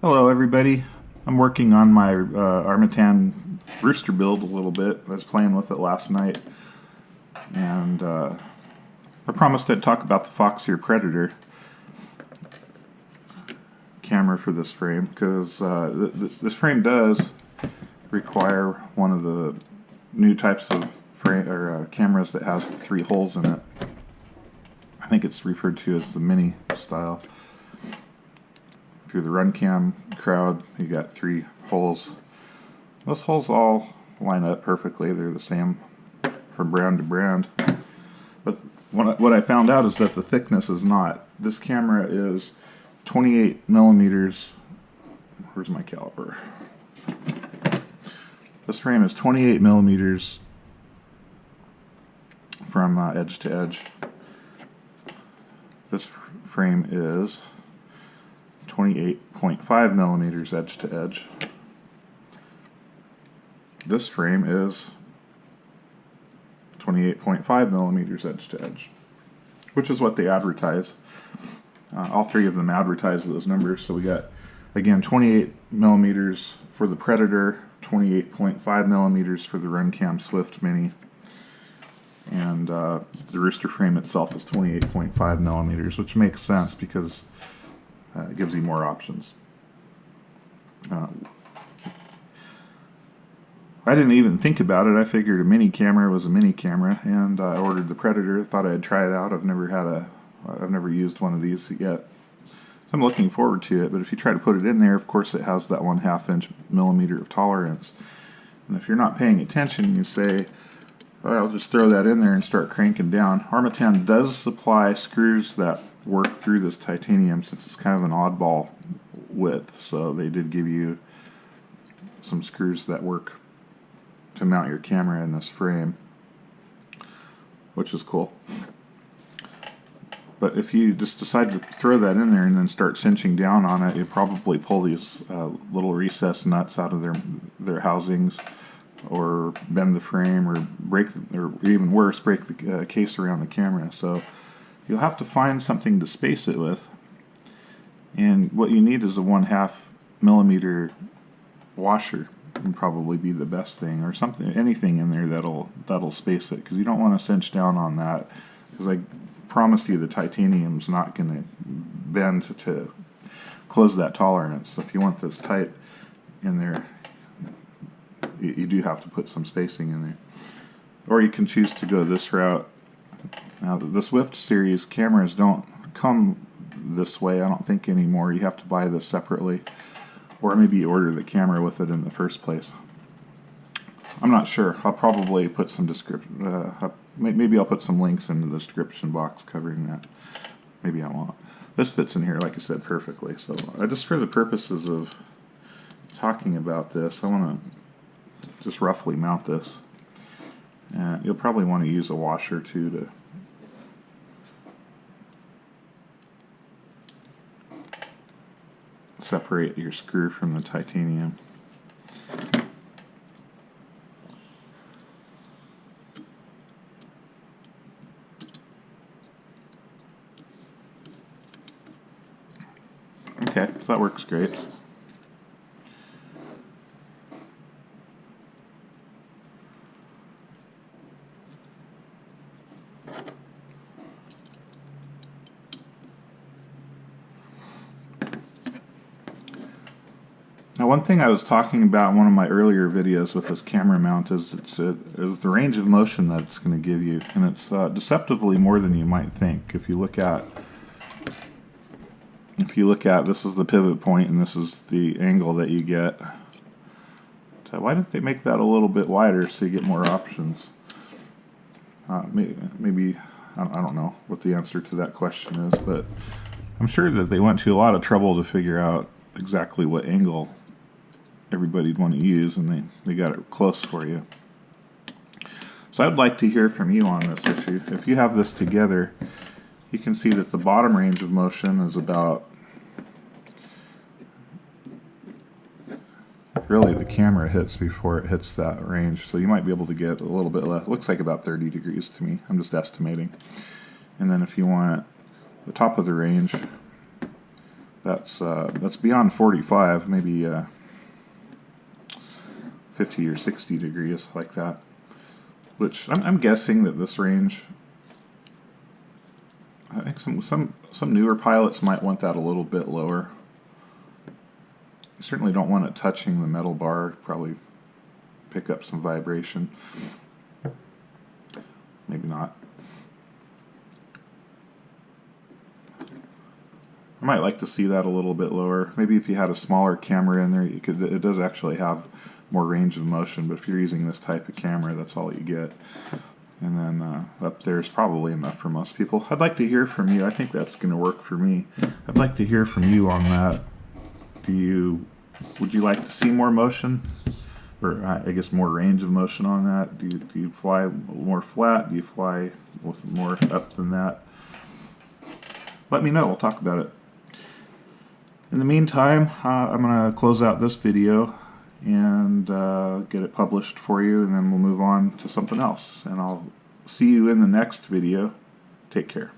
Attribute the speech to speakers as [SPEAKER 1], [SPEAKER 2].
[SPEAKER 1] Hello everybody. I'm working on my Armattan Rooster Build a little bit. I was playing with it last night, and I promised I'd talk about the Foxeer Predator camera for this frame, because this frame does require one of the new types of cameras that has 3 holes in it. I think it's referred to as the mini style. If you're the run cam crowd, you got 3 holes. Those holes all line up perfectly. They're the same from brand to brand. But what I found out is that the thickness is not. This camera is 28 millimeters. Where's my caliper? This frame is 28 millimeters from edge to edge. This frame is 28.5 millimeters edge to edge. This frame is 28.5 millimeters edge to edge, which is what they advertise. All 3 of them advertise those numbers. So we got, again, 28 millimeters for the Predator, 28.5 millimeters for the Runcam Swift Mini, and the Rooster frame itself is 28.5 millimeters, which makes sense because it gives you more options. I didn't even think about it. I figured a mini camera was a mini camera, and I ordered the Predator. Thought I'd try it out. I've never used one of these yet, so I'm looking forward to it. But if you try to put it in there, of course it has that 1/2 inch millimeter of tolerance. And if you're not paying attention, you say, "Oh, I'll just throw that in there and start cranking down." Armattan does supply screws that work through this titanium, since it's kind of an oddball width, so they did give you some screws that work to mount your camera in this frame, which is cool. But if you just decide to throw that in there and then start cinching down on it, you probably pull these little recessed nuts out of their housings, or bend the frame, or or even worse, break the case around the camera. So you'll have to find something to space it with, and what you need is a 1/2 millimeter washer. Would probably be the best thing, or something, anything in there that'll space it, because you don't want to cinch down on that, because I promised you the titanium's not going to bend to close that tolerance. So if you want this tight in there, you do have to put some spacing in there. Or you can choose to go this route. Now, the Swift series cameras don't come this way, I don't think, anymore. You have to buy this separately, or maybe you order the camera with it in the first place. I'm not sure. I'll probably put some description. Maybe I'll put some links in the description box covering that. Maybe I won't. This fits in here, like I said, perfectly. So just for the purposes of talking about this, I want to just roughly mount this. And you'll probably want to use a washer too to separate your screw from the titanium. Okay, so that works great. Now, one thing I was talking about in one of my earlier videos with this camera mount is is the range of motion that it's going to give you, and it's deceptively more than you might think. If you look at this is the pivot point, and this is the angle that you get. So why didn't they make that a little bit wider so you get more options? Maybe I don't know what the answer to that question is, but I'm sure that they went to a lot of trouble to figure out exactly what angle everybody'd want to use, and they got it close for you. So I'd like to hear from you on this issue. If you have this together, you can see that the bottom range of motion is about, really the camera hits before it hits that range, so you might be able to get a little bit less. It looks like about 30 degrees to me. I'm just estimating. And then if you want the top of the range, That's beyond 45, maybe 50 or 60 degrees like that. Which I'm guessing that this range, I think some newer pilots might want that a little bit lower. You certainly don't want it touching the metal bar. Probably pick up some vibration. Maybe not. I might like to see that a little bit lower. Maybe if you had a smaller camera in there, you could. It does actually have more range of motion, but if you're using this type of camera, that's all you get. And then up there is probably enough for most people. I'd like to hear from you. I think that's going to work for me. I'd like to hear from you on that. Would you like to see more motion? Or I guess more range of motion on that? Do you fly more flat? Do you fly with more up than that? Let me know. We'll talk about it. In the meantime, I'm going to close out this video and get it published for you, and then we'll move on to something else. And I'll see you in the next video. Take care.